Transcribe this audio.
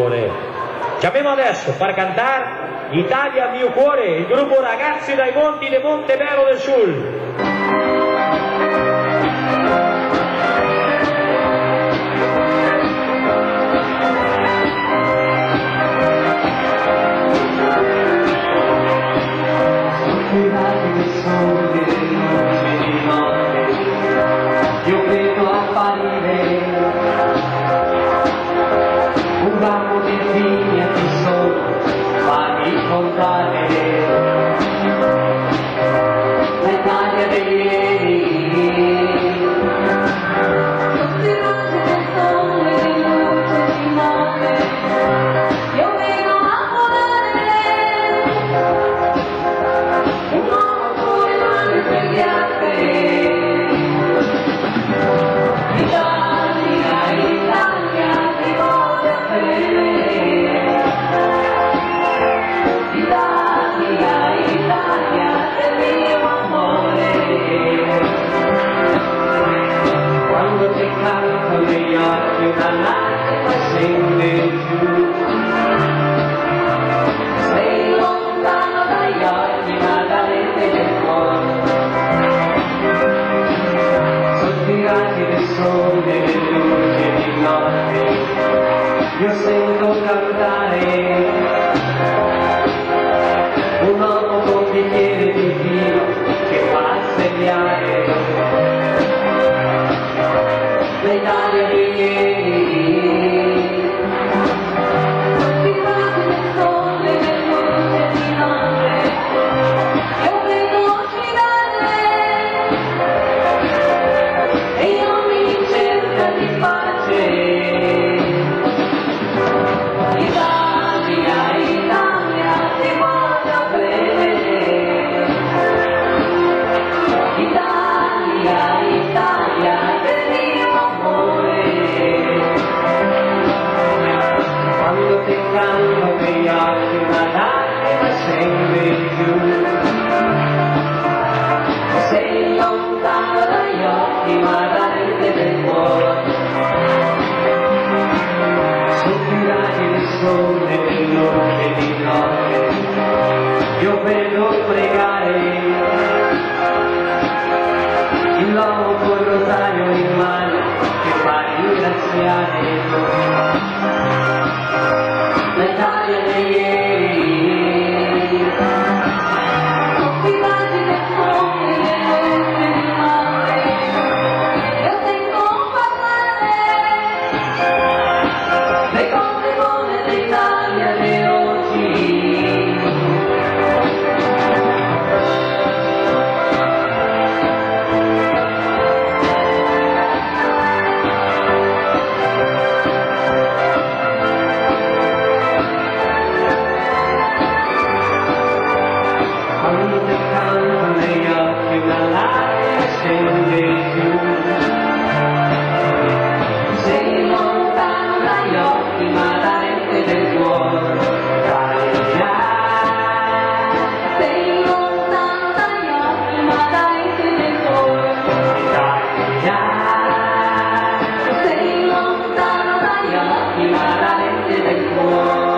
cuore. Chiamiamo adesso per cantare Italia mio cuore, il gruppo Ragazzi dai Monti di Montevero del Sul. Io vedo apparire un ramo di vigna che sono, fammi contare le taglie dei ieri. Tutti i raggi del sole, le luci di notte, io vedo apparire un uomo con le mani svegliate. Una lacrima scende giù, sei lontano dagli occhi ma dall'ente del cuore, sospirati del sole e delle luci di notte, io sento cantare un uomo con bicchiere di vino che fa segnare l'Italia di ieri. Tutti i raggi del sole, le luci di notte, io vedo oscillare e io mi cerca di pace. Italia, Italia, ti voglio bene. Italia, Italia, quando ti canto negli occhi una lacrima scende giù, sei lontano dagli occhi ma dall'ente del cuore, sotto i raggi del sole e le luci di notte, io vedo pregare l'uomo col rosario in mano che fa ringraziare l'Italia di ieri. Tutti i raggi del sole, le luci di notte, io sento parlare le cose buone dell'Italia di oggi. Sei lontano dagli occhi ma dall'ente del cuore, sei lontano dagli occhi ma dall'ente del cuore, sei lontano dagli occhi ma dall'ente del cuore.